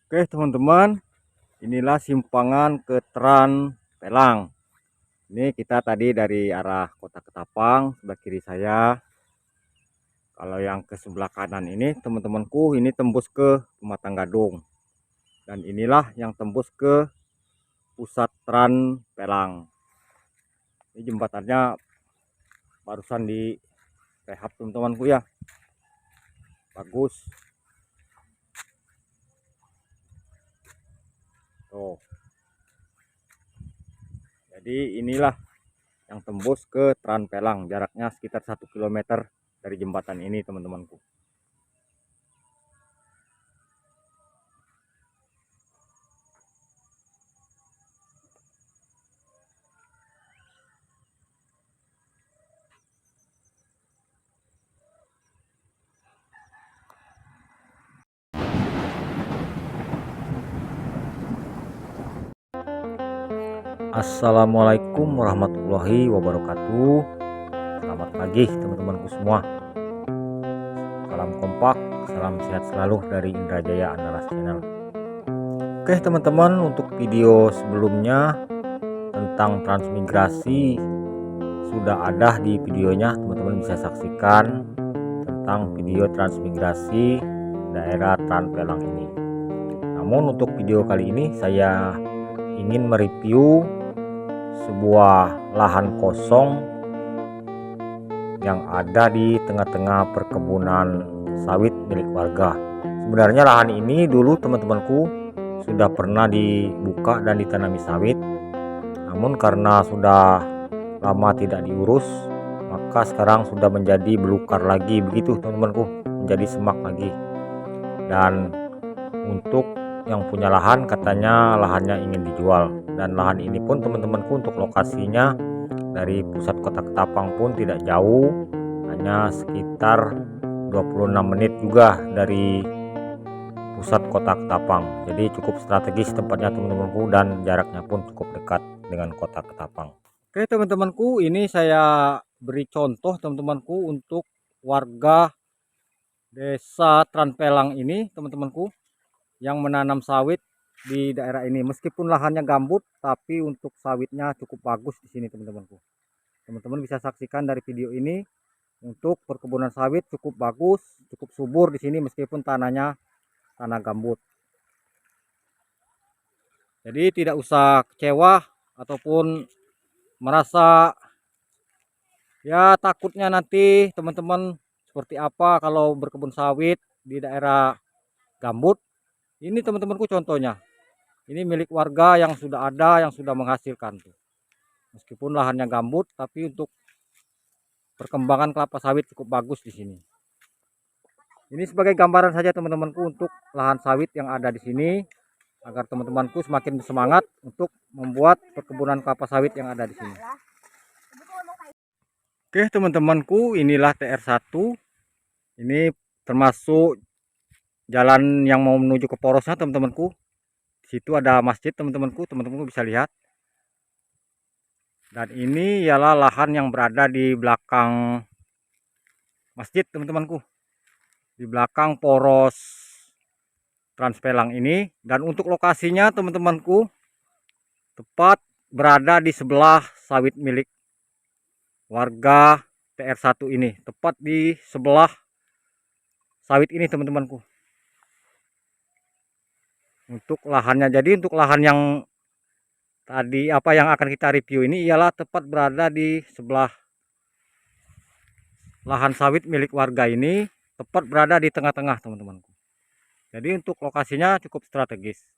Oke teman-teman, inilah simpangan ke Tran Pelang. Ini kita tadi dari arah Kota Ketapang, sebelah kiri saya. Kalau yang ke sebelah kanan ini teman-temanku, ini tembus ke Pematang Gadung. Dan inilah yang tembus ke pusat Tran Pelang. Ini jembatannya barusan di rehab teman-temanku ya. Bagus. Tuh. Jadi inilah yang tembus ke Tran Pelang, jaraknya sekitar 1 km dari jembatan ini teman-temanku. Assalamualaikum warahmatullahi wabarakatuh. Selamat pagi teman-temanku semua. Salam kompak, salam sehat selalu dari Indrajaya Andalas Channel. Oke teman-teman, untuk video sebelumnya tentang transmigrasi sudah ada di videonya, teman-teman bisa saksikan tentang video transmigrasi daerah Tran Pelang ini. Namun untuk video kali ini saya ingin mereview sebuah lahan kosong yang ada di tengah-tengah perkebunan sawit milik warga. Sebenarnya lahan ini dulu teman-temanku sudah pernah dibuka dan ditanami sawit, namun karena sudah lama tidak diurus, maka sekarang sudah menjadi belukar lagi begitu teman-temanku, menjadi semak lagi. Dan untuk yang punya lahan katanya lahannya ingin dijual, dan lahan ini pun teman-temanku untuk lokasinya dari pusat Kota Ketapang pun tidak jauh, hanya sekitar 26 menit juga dari pusat Kota Ketapang. Jadi cukup strategis tempatnya teman-temanku, dan jaraknya pun cukup dekat dengan Kota Ketapang. Oke teman-temanku, ini saya beri contoh teman-temanku untuk warga desa Tran Pelang ini teman-temanku yang menanam sawit di daerah ini. Meskipun lahannya gambut, tapi untuk sawitnya cukup bagus di sini teman-temanku. Teman-teman bisa saksikan dari video ini, untuk perkebunan sawit cukup bagus, cukup subur di sini meskipun tanahnya tanah gambut. Jadi tidak usah kecewa ataupun merasa ya takutnya nanti teman-teman seperti apa kalau berkebun sawit di daerah gambut. Ini teman-temanku contohnya. Ini milik warga yang sudah ada, yang sudah menghasilkan tuh. Meskipun lahannya gambut, tapi untuk perkembangan kelapa sawit cukup bagus di sini. Ini sebagai gambaran saja teman-temanku untuk lahan sawit yang ada di sini, agar teman-temanku semakin bersemangat untuk membuat perkebunan kelapa sawit yang ada di sini. Oke teman-temanku, inilah TR1. Ini termasuk jalan yang mau menuju ke porosnya teman-temanku. Di situ ada masjid teman-temanku, teman-temanku bisa lihat. Dan ini ialah lahan yang berada di belakang masjid teman-temanku, di belakang poros Trans Pelang ini. Dan untuk lokasinya teman-temanku tepat berada di sebelah sawit milik warga TR1 ini, tepat di sebelah sawit ini teman-temanku. Untuk lahannya, jadi untuk lahan yang tadi apa yang akan kita review ini ialah tepat berada di sebelah lahan sawit milik warga ini, tepat berada di tengah-tengah teman-temanku. Jadi untuk lokasinya cukup strategis.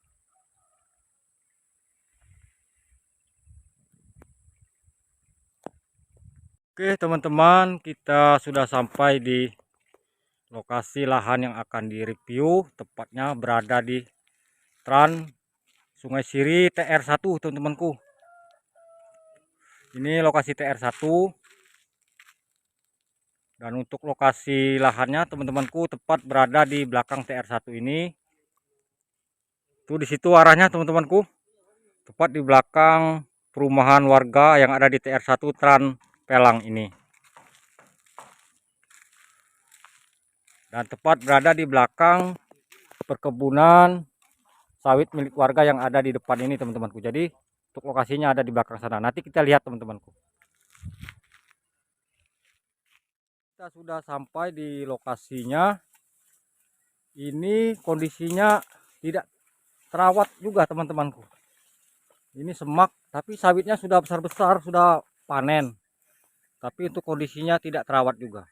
Oke teman-teman, kita sudah sampai di lokasi lahan yang akan direview, tepatnya berada di Tran Sungai Siri TR1 teman-temanku. Ini lokasi TR1. Dan untuk lokasi lahannya teman-temanku tepat berada di belakang TR1 ini. Tuh di situ arahnya teman-temanku. Tepat di belakang perumahan warga yang ada di TR1 Tran Pelang ini. Dan tepat berada di belakang perkebunan sawit milik warga yang ada di depan ini teman-temanku. Jadi untuk lokasinya ada di belakang sana. Nanti kita lihat teman-temanku. Kita sudah sampai di lokasinya. Ini kondisinya tidak terawat juga teman-temanku. Ini semak, tapi sawitnya sudah besar-besar, sudah panen. Tapi untuk kondisinya tidak terawat juga.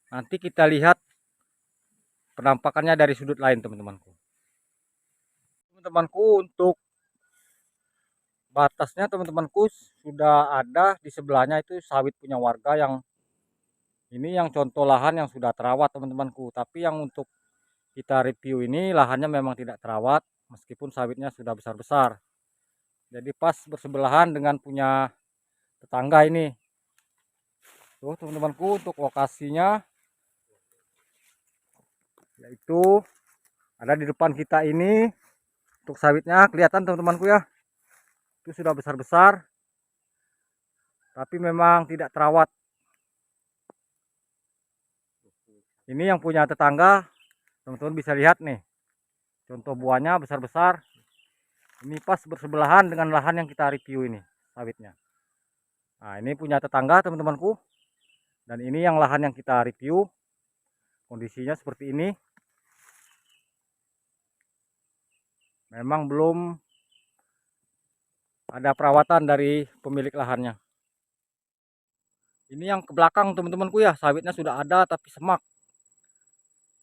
Nanti kita lihat penampakannya dari sudut lain teman-temanku. Teman-temanku, untuk batasnya teman-temanku sudah ada di sebelahnya itu sawit punya warga yang ini yang contoh lahan yang sudah terawat teman-temanku. Tapi yang untuk kita review ini lahannya memang tidak terawat meskipun sawitnya sudah besar-besar. Jadi pas bersebelahan dengan punya tetangga ini. Tuh teman-temanku, untuk lokasinya yaitu ada di depan kita ini. Untuk sawitnya kelihatan teman-temanku ya, itu sudah besar-besar tapi memang tidak terawat. Ini yang punya tetangga, teman-teman bisa lihat nih, contoh buahnya besar-besar. Ini pas bersebelahan dengan lahan yang kita review ini sawitnya. Nah ini punya tetangga teman-temanku, dan ini yang lahan yang kita review kondisinya seperti ini. Memang belum ada perawatan dari pemilik lahannya. Ini yang ke belakang teman-temanku ya, sawitnya sudah ada tapi semak.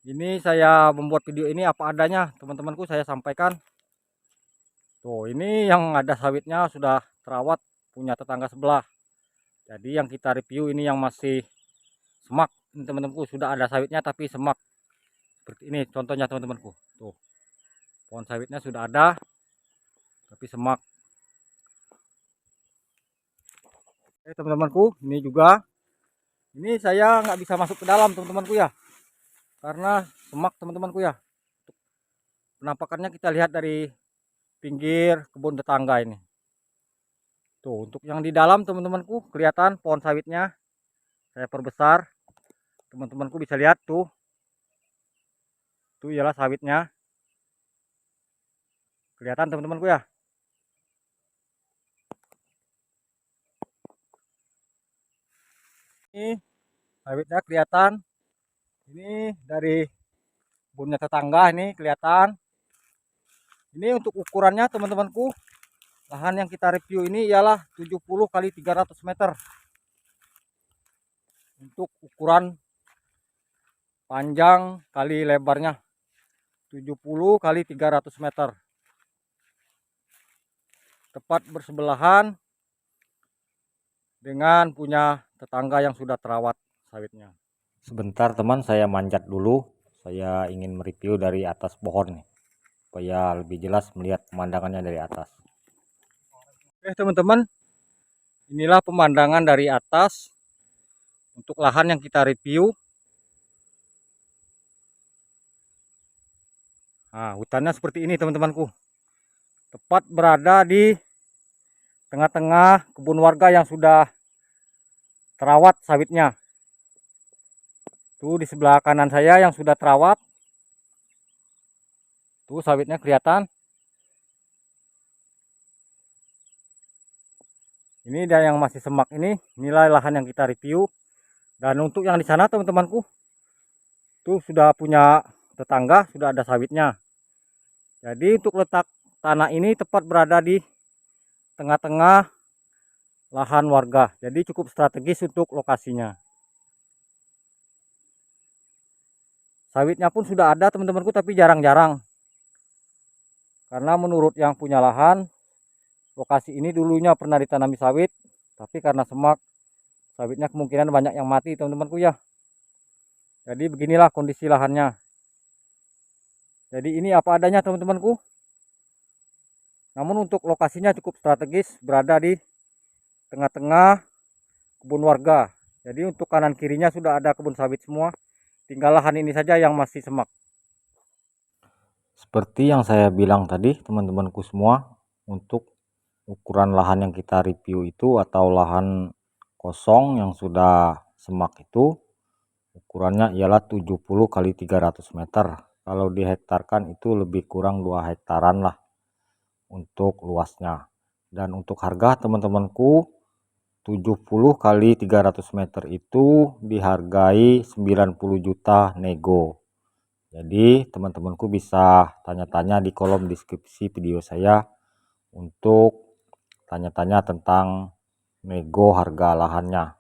Ini saya membuat video ini apa adanya teman-temanku, saya sampaikan. Tuh ini yang ada sawitnya sudah terawat punya tetangga sebelah. Jadi yang kita review ini yang masih semak. Ini teman-temanku sudah ada sawitnya tapi semak. Seperti ini contohnya teman-temanku. Tuh. Pohon sawitnya sudah ada tapi semak. Oke teman-temanku, ini juga. Ini saya nggak bisa masuk ke dalam teman-temanku ya, karena semak teman-temanku ya. Penampakannya kita lihat dari pinggir kebun tetangga ini. Tuh untuk yang di dalam teman-temanku kelihatan pohon sawitnya. Saya perbesar, teman-temanku bisa lihat tuh. Tuh ialah sawitnya. Kelihatan teman-temanku ya. Ini sawitnya kelihatan. Ini dari kebunnya tetangga ini kelihatan. Ini untuk ukurannya teman-temanku, lahan yang kita review ini ialah 70 kali 300 meter. Untuk ukuran panjang kali lebarnya 70 kali 300 meter. Tepat bersebelahan dengan punya tetangga yang sudah terawat sawitnya. Sebentar teman, saya manjat dulu. Saya ingin mereview dari atas pohon nih, supaya lebih jelas melihat pemandangannya dari atas. Oke teman-teman, inilah pemandangan dari atas untuk lahan yang kita review. Nah hutannya seperti ini teman-temanku, tepat berada di tengah-tengah kebun warga yang sudah terawat sawitnya. Tuh di sebelah kanan saya yang sudah terawat. Tuh sawitnya kelihatan. Ini dan yang masih semak ini, inilah lahan yang kita review. Dan untuk yang di sana teman-temanku, tuh sudah punya tetangga, sudah ada sawitnya. Jadi untuk letak tanah ini tepat berada di tengah-tengah lahan warga. Jadi cukup strategis untuk lokasinya. Sawitnya pun sudah ada teman-temanku, tapi jarang-jarang. Karena menurut yang punya lahan, lokasi ini dulunya pernah ditanami sawit, tapi karena semak, sawitnya kemungkinan banyak yang mati teman-temanku ya. Jadi beginilah kondisi lahannya. Jadi ini apa adanya teman-temanku. Namun untuk lokasinya cukup strategis, berada di tengah-tengah kebun warga. Jadi untuk kanan kirinya sudah ada kebun sawit semua, tinggal lahan ini saja yang masih semak. Seperti yang saya bilang tadi teman-temanku semua, untuk ukuran lahan yang kita review itu atau lahan kosong yang sudah semak itu ukurannya ialah 70 kali 300 meter. kalau dihektarkan itu lebih kurang 2 hektaran lah untuk luasnya. Dan untuk harga teman-temanku 70 kali 300 meter itu dihargai 90 juta nego. Jadi teman-temanku bisa tanya-tanya di kolom deskripsi video saya untuk tanya-tanya tentang nego harga lahannya.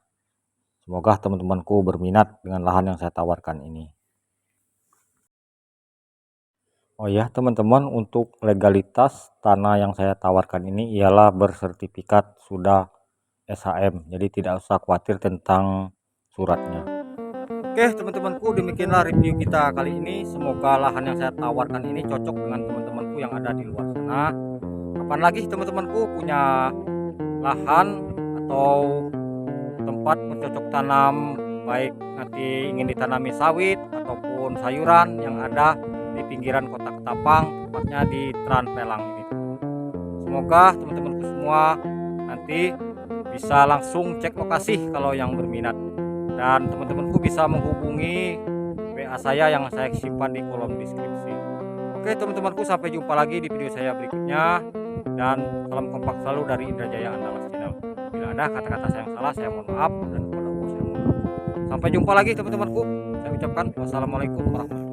Semoga teman-temanku berminat dengan lahan yang saya tawarkan ini. Oh ya teman-teman, untuk legalitas tanah yang saya tawarkan ini ialah bersertifikat sudah SHM, jadi tidak usah khawatir tentang suratnya. Oke teman-temanku, demikianlah review kita kali ini. Semoga lahan yang saya tawarkan ini cocok dengan teman-temanku yang ada di luar sana. Kapan lagi teman-temanku punya lahan atau tempat bercocok tanam, baik nanti ingin ditanami sawit ataupun sayuran yang ada di pinggiran kota Ketapang, tepatnya di Tranpelang ini. Semoga teman-temanku semua nanti bisa langsung cek lokasi kalau yang berminat, dan teman-temanku bisa menghubungi WA saya yang saya simpan di kolom deskripsi. Oke teman-temanku, sampai jumpa lagi di video saya berikutnya, dan salam kompak selalu dari Indrajaya Andalas Channel. Bila ada kata-kata saya yang salah, saya mohon maaf, dan kepada Allah saya mohon maaf. Sampai jumpa lagi teman-temanku. Saya ucapkan wassalamualaikum warahmatullahi wabarakatuh.